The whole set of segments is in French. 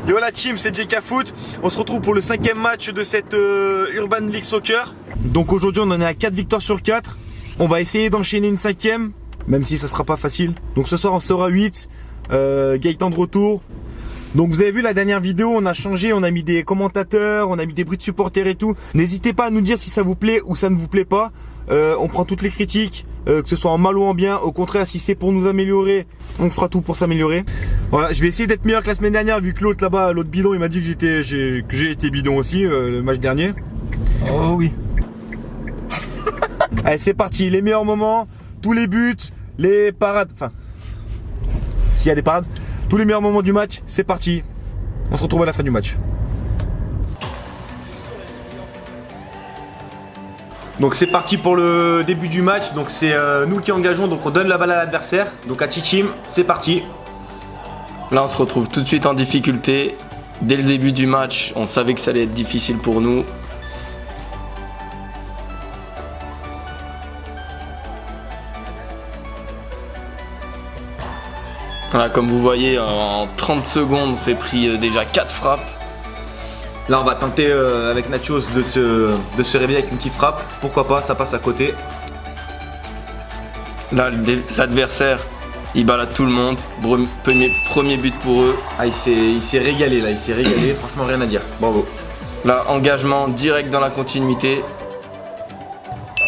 Et voilà team, c'est JK Foot. On se retrouve pour le 5e match de cette Urban League Soccer. Donc aujourd'hui on en est à 4 victoires sur 4. On va essayer d'enchaîner une 5e, même si ça sera pas facile. Donc ce soir on sera 8. Gaëtan de retour. Donc vous avez vu la dernière vidéo, on a changé, on a mis des commentateurs, on a mis des bruits de supporters et tout. N'hésitez pas à nous dire si ça vous plaît ou ça ne vous plaît pas. On prend toutes les critiques, que ce soit en mal ou en bien. Au contraire, si c'est pour nous améliorer, on fera tout pour s'améliorer. Voilà, je vais essayer d'être meilleur que la semaine dernière, vu que l'autre là-bas, l'autre bidon, il m'a dit que j'ai été bidon aussi le match dernier. Oh oui. Allez, c'est parti, les meilleurs moments, tous les buts, les parades, enfin, s'il y a des parades, tous les meilleurs moments du match, c'est parti. On se retrouve à la fin du match. Donc c'est parti pour le début du match. Donc c'est nous qui engageons, donc on donne la balle à l'adversaire. Donc à Chichim, c'est parti. Là on se retrouve tout de suite en difficulté. Dès le début du match, on savait que ça allait être difficile pour nous. Voilà, comme vous voyez, en 30 secondes, on s'est pris déjà 4 frappes. Là on va tenter avec Nachos de se réveiller avec une petite frappe. Pourquoi pas, ça passe à côté. Là l'adversaire, il balade tout le monde. Premier but pour eux. Ah, il s'est régalé là, il s'est régalé. Franchement rien à dire, bravo. Là, engagement direct dans la continuité.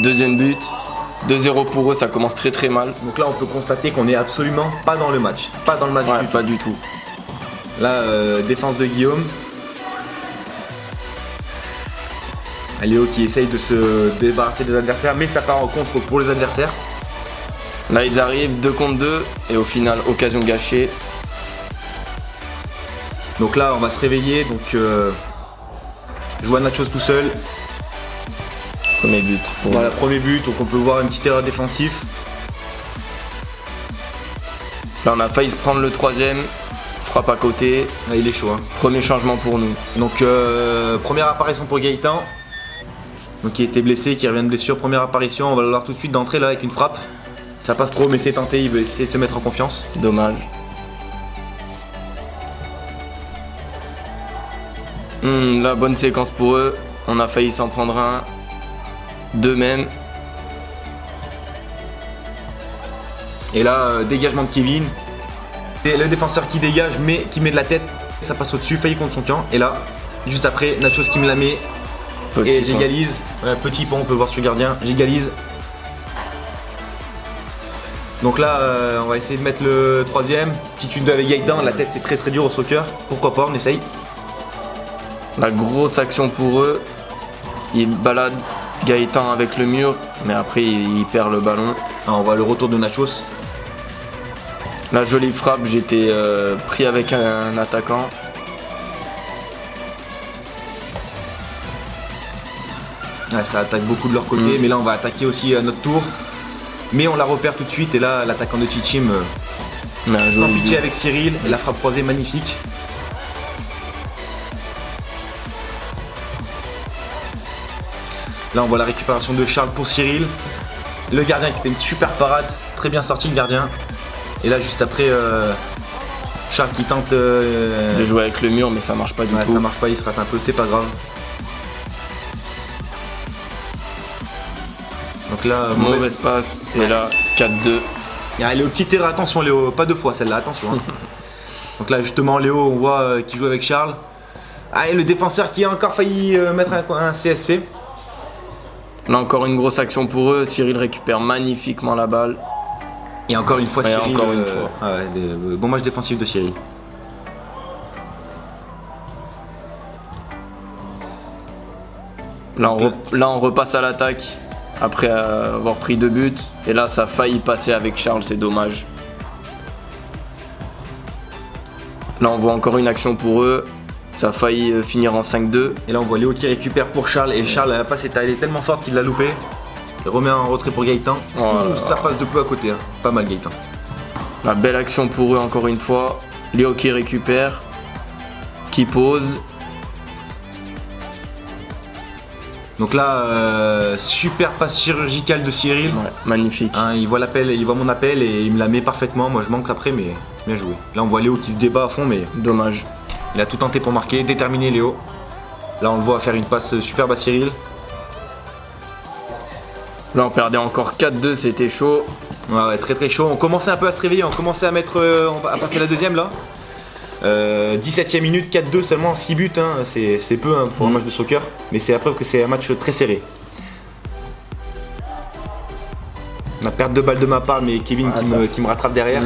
Deuxième but. 2-0 pour eux, ça commence très très mal. Donc là on peut constater qu'on est absolument pas dans le match. Pas dans le match du tout. Pas du tout. Là, défense de Guillaume. Léo qui essaye de se débarrasser des adversaires, mais ça part en contre pour les adversaires. Là ils arrivent 2 contre 2 et au final occasion gâchée. Donc là on va se réveiller, donc je vois Nachos tout seul. Premier but. Voilà, premier but, donc on peut voir une petite erreur défensive. Là on a failli se prendre le troisième. Frappe à côté. Là il est chaud. Hein. Premier changement pour nous. Donc première apparition pour Gaëtan. Donc qui était blessé, qui revient de blessure. Première apparition, on va le voir tout de suite d'entrée là avec une frappe. Ça passe trop mais c'est tenté, il veut essayer de se mettre en confiance. Dommage. La bonne séquence pour eux. On a failli s'en prendre un. Deux même. Et là, dégagement de Kevin. Et le défenseur qui dégage mais qui met de la tête. Ça passe au-dessus, failli contre son camp. Et là, juste après, Nachos qui me la met. Petit et j'égalise. Petit pont, on peut voir sur le gardien. J'égalise. Donc là, on va essayer de mettre le troisième. Petite 1-2 avec Gaëtan. La tête, c'est très très dur au soccer. Pourquoi pas, on essaye. La grosse action pour eux. Ils baladent Gaëtan avec le mur, mais après il perd le ballon. Ah, on voit le retour de Nachos. La jolie frappe, j'étais pris avec un attaquant. Ah, ça attaque beaucoup de leur côté, mais là on va attaquer aussi à notre tour. Mais on la repère tout de suite et là l'attaquant de Chichim sans pitié avec Cyril et la frappe croisée magnifique. Là on voit la récupération de Charles pour Cyril. Le gardien qui fait une super parade, très bien sorti le gardien. Et là juste après Charles qui tente de jouer avec le mur mais ça marche pas du tout. Ça marche pas, il se rate un peu, c'est pas grave. Donc là, mauvaise passe et là 4-2. Il y a Léo, petite erreur, attention Léo, pas 2 fois celle-là, attention. Hein. Donc là justement Léo, on voit qu'il joue avec Charles. Ah, et le défenseur qui a encore failli mettre un CSC. Là encore une grosse action pour eux, Cyril récupère magnifiquement la balle. Et encore une fois Cyril. Encore une fois. Ah ouais, bon match défensif de Cyril. Là on repasse à l'attaque après avoir pris 2 buts. Et là ça a failli passer avec Charles, c'est dommage. Là on voit encore une action pour eux. Ça a failli finir en 5-2. Et là on voit Léo qui récupère pour Charles. Et Charles, la passe elle est tellement forte qu'il l'a loupé. Il remet en retrait pour Gaëtan. Ça passe de peu à côté. Hein. Pas mal Gaëtan. La belle action pour eux encore une fois. Léo qui récupère. Qui pose. Donc là, super passe chirurgicale de Cyril. Ouais, magnifique. Hein, il voit l'appel, il voit mon appel et il me la met parfaitement. Moi je manque après, mais bien joué. Là on voit Léo qui se débat à fond, mais dommage. Il a tout tenté pour marquer, déterminé Léo. Là on le voit faire une passe superbe à Cyril. Là on perdait encore 4-2, c'était chaud. Ouais, très très chaud. On commençait un peu à se réveiller, on commençait à mettre, à passer la deuxième là. 17ème minute, 4-2 seulement, 6 buts, hein. C'est peu hein, pour un match de soccer, mais c'est la preuve que c'est un match très serré. On a perdu 2 balles de ma part, mais Kevin qui me rattrape derrière.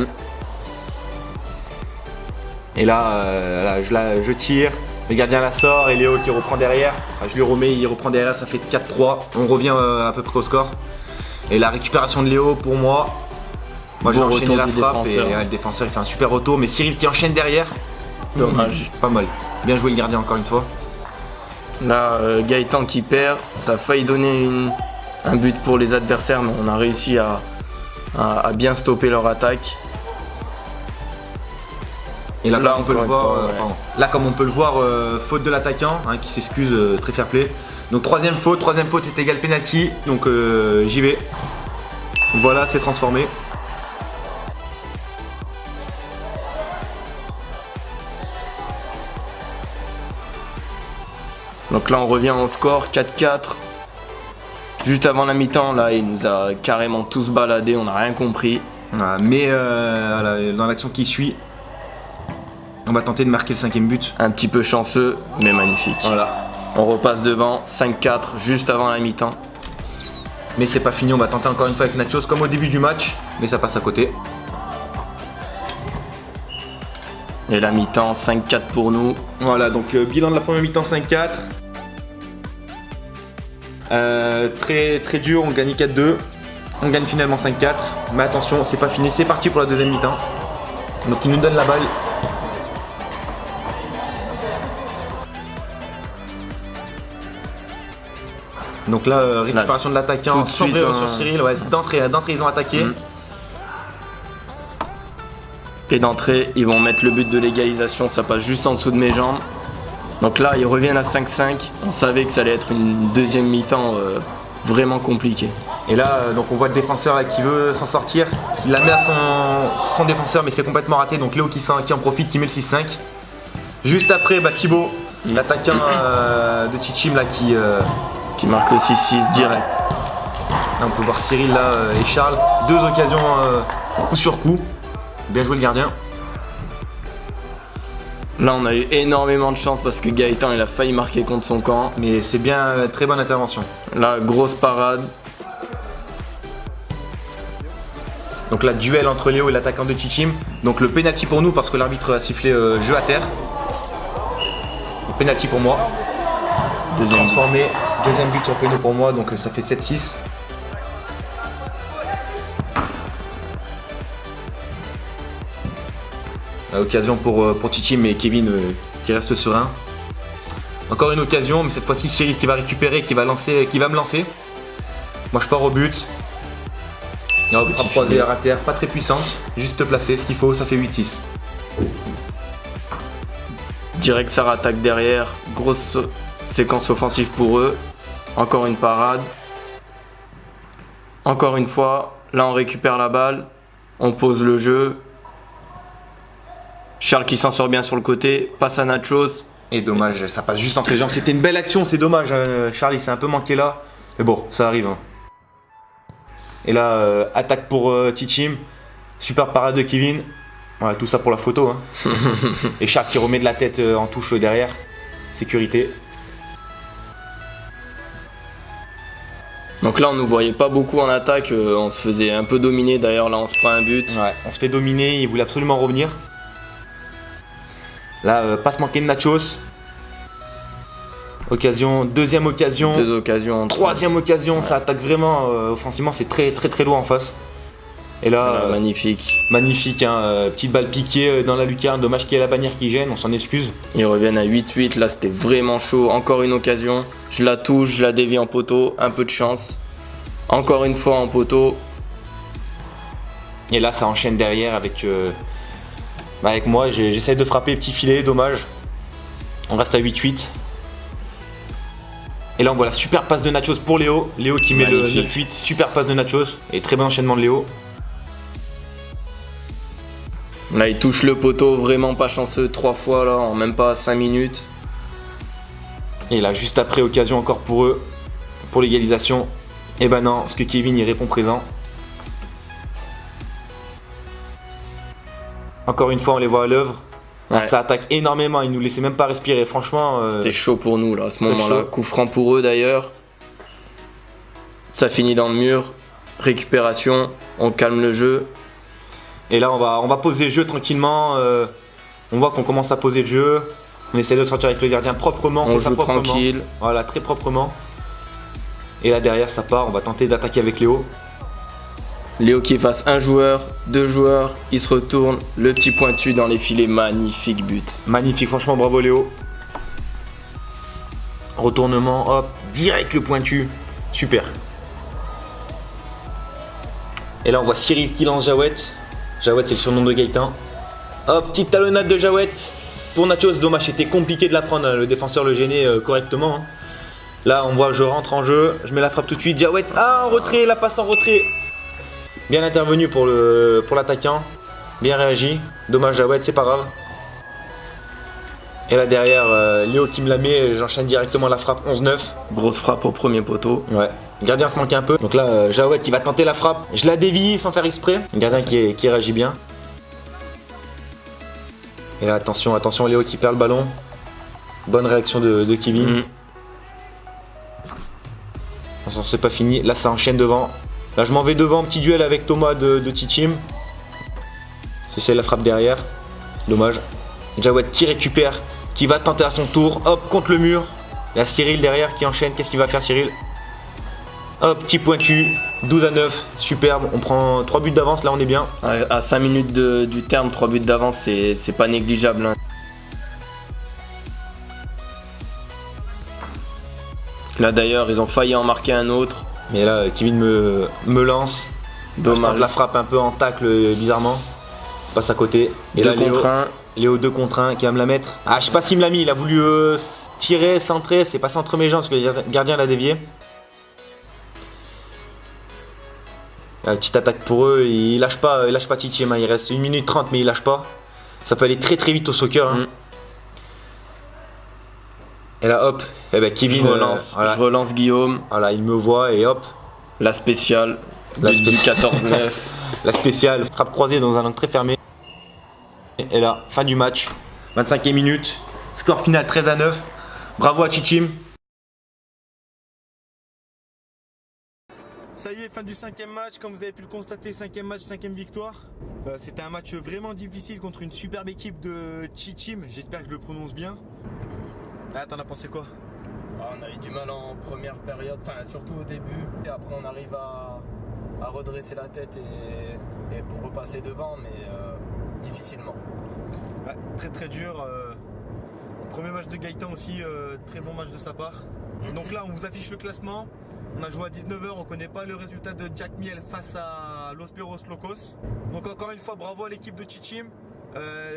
Et là, je tire, le gardien la sort et Léo qui reprend derrière. Je lui remets, il reprend derrière, ça fait 4-3. On revient à peu près au score. Et la récupération de Léo pour moi. Moi j'ai enchaîné la frappe et le défenseur il fait un super retour, mais Cyril qui enchaîne derrière. Dommage. Pas mal. Bien joué le gardien encore une fois. Là Gaëtan qui perd, ça a failli donner un but pour les adversaires, mais on a réussi à bien stopper leur attaque. Et là, on peut le voir, là comme on peut le voir, faute de l'attaquant hein, qui s'excuse, très fair play. Donc troisième faute c'est égal penalty, donc j'y vais. Voilà, c'est transformé. Donc là on revient au score 4-4. Juste avant la mi-temps, là il nous a carrément tous baladés, on n'a rien compris. Voilà, mais dans l'action qui suit, on va tenter de marquer le 5ème but. Un petit peu chanceux, mais magnifique. Voilà. On repasse devant, 5-4, juste avant la mi-temps. Mais c'est pas fini, on va tenter encore une fois avec Nachos comme au début du match, mais ça passe à côté. Et la mi-temps, 5-4 pour nous. Voilà, donc bilan de la première mi-temps 5-4. Très très dur, on gagne 4-2. On gagne finalement 5-4. Mais attention, c'est pas fini, c'est parti pour la deuxième mi-temps. Donc il nous donne la balle. Donc là, récupération de l'attaquant, sur Cyril, ouais, d'entrée ils ont attaqué. Et d'entrée, ils vont mettre le but de l'égalisation, ça passe juste en dessous de mes jambes. Donc là, ils reviennent à 5-5. On savait que ça allait être une deuxième mi-temps vraiment compliquée. Et là, donc on voit le défenseur là, qui veut s'en sortir, qui la met à son défenseur, mais c'est complètement raté. Donc Léo qui en profite, qui met le 6-5. Juste après, Thibaut, l'attaquant de Tchitchim là qui marque le 6-6 direct. Là, on peut voir Cyril là, et Charles, 2 occasions coup sur coup. Bien joué le gardien. Là on a eu énormément de chance parce que Gaëtan il a failli marquer contre son camp. Mais c'est bien, très bonne intervention. Là grosse parade. Donc là duel entre Léo et l'attaquant de Tchitchim. Donc le penalty pour nous parce que l'arbitre a sifflé jeu à terre. Donc, penalty pour moi. Deuxième transformé, deuxième but sur péno pour moi, donc ça fait 7-6. Occasion pour Tchitchim et Kevin qui reste serein. Encore une occasion, mais cette fois-ci Cyril qui va récupérer, qui va me lancer. Moi je pars au but. Et on frappe croisée à terre, pas très puissante, juste placée, ce qu'il faut, ça fait 8-6. Direct ça rattaque derrière, grosse séquence offensive pour eux. Encore une parade. Encore une fois, là on récupère la balle, on pose le jeu. Charles qui s'en sort bien sur le côté, passe à Nachos. Et dommage, ça passe juste entre les jambes. C'était une belle action, c'est dommage. Charles il s'est un peu manqué là. Mais bon, ça arrive. Hein. Et là, attaque pour Tchitchim. Super parade de Kevin. Voilà, tout ça pour la photo. Hein. Et Charles qui remet de la tête en touche derrière. Sécurité. Donc là on nous voyait pas beaucoup en attaque, on se faisait un peu dominer, d'ailleurs là on se prend un but. Ouais, on se fait dominer, il voulait absolument revenir. Là, passe manquée de Nachos. Occasion, deuxième occasion. 2 occasions. Troisième occasion, ouais. Ça attaque vraiment offensivement, c'est très très très loin en face. Et là, magnifique. Magnifique, hein, petite balle piquée dans la lucarne, dommage qu'il y ait la bannière qui gêne, on s'en excuse. Ils reviennent à 8-8, là c'était vraiment chaud, encore une occasion. Je la touche, je la dévie en poteau, un peu de chance. Encore une fois en poteau. Et là ça enchaîne derrière avec moi, j'essaie de frapper petit filet, dommage. On reste à 8-8. Et là on voit la super passe de Nachos pour Léo. Léo qui met le 9-8, super passe de Nachos. Et très bon enchaînement de Léo. Là, il touche le poteau, vraiment pas chanceux, 3 fois là, en même pas 5 minutes. Et là, juste après, occasion encore pour eux, pour l'égalisation. Et ben non, parce que Kevin il répond présent. Encore une fois, on les voit à l'œuvre. Ouais. Ça attaque énormément, ils nous laissaient même pas respirer. Franchement, C'était chaud pour nous là, à ce moment-là. chaud. Coup franc pour eux d'ailleurs. Ça finit dans le mur. Récupération, on calme le jeu. Et là, on va poser le jeu tranquillement. On voit qu'on commence à poser le jeu. On essaie de sortir avec le gardien proprement. On fait ça joue proprement. tranquille. Voilà, très proprement. Et là derrière, ça part. On va tenter d'attaquer avec Léo. Léo qui efface un joueur, 2 joueurs, il se retourne, le petit pointu dans les filets, magnifique but. Magnifique, franchement, bravo Léo. Retournement, hop, direct le pointu. Super. Et là, on voit Cyril qui lance Jawet. Jawet, c'est le surnom de Gaëtan. Hop, petite talonnade de Jawet pour Nachos. Dommage, c'était compliqué de la prendre. Le défenseur le gênait correctement. Hein. Là, on voit, je rentre en jeu. Je mets la frappe tout de suite. Jawet, en retrait, la passe en retrait. Bien intervenu pour l'attaquant. Bien réagi. Dommage, Jawet, c'est pas grave. Et là, derrière, Léo qui me la met. J'enchaîne directement la frappe 11-9. Grosse frappe au premier poteau. Ouais. Le gardien se manque un peu. Donc là, Jawet qui va tenter la frappe. Je la dévie sans faire exprès. Le gardien qui réagit bien. Et là, attention, attention, Léo qui perd le ballon. Bonne réaction de Kevin. Attention, c'est pas fini. Là, ça enchaîne devant. Là, je m'en vais devant. Petit duel avec Thomas de Tichim. J'essaie la frappe derrière. Dommage. Jawet qui récupère. Qui va tenter à son tour. Hop, contre le mur. Il y a Cyril derrière qui enchaîne. Qu'est-ce qu'il va faire, Cyril? Hop, petit pointu, 12-9, superbe, on prend 3 buts d'avance, là on est bien. À 5 minutes du terme, 3 buts d'avance, c'est pas négligeable. Hein. Là d'ailleurs, ils ont failli en marquer un autre. Mais là, Kevin me lance. Dommage. Je tente la frappe un peu en tacle, bizarrement. Je passe à côté. Et 2 là, contre 1. Léo 2 contre 1 qui va me la mettre. Ah, je sais pas s'il me l'a mis, il a voulu tirer, centrer, c'est passé entre mes jambes parce que le gardien l'a dévié. La petite attaque pour eux, il lâche pas Tichim, il reste 1 minute 30 mais il lâche pas. Ça peut aller très très vite au soccer. Hein. Et là hop, eh ben, Kevin je relance Guillaume. Voilà, il me voit et hop. La spéciale, but du 14-9. La spéciale, frappe croisée dans un angle très fermé. Et là, fin du match, 25e minute, score final 13-9. Bravo à Tichim. Ça y est, fin du 5e match, comme vous avez pu le constater, 5e match, 5e victoire. C'était un match vraiment difficile contre une superbe équipe de Tichim, j'espère que je le prononce bien. Ah, t'en as pensé quoi? On a eu du mal en première période, enfin surtout au début, et après on arrive à redresser la tête et pour repasser devant, mais difficilement. Ouais, très très dur. Premier match de Gaëtan aussi, très bon match de sa part. Donc là, on vous affiche le classement. On a joué à 19h, on ne connaît pas le résultat de Jack Miel face à Los Perros Locos. Donc encore une fois, bravo à l'équipe de Tichim.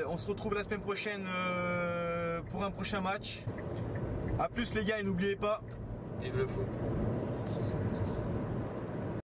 On se retrouve la semaine prochaine pour un prochain match. A plus les gars et n'oubliez pas. Vive le foot.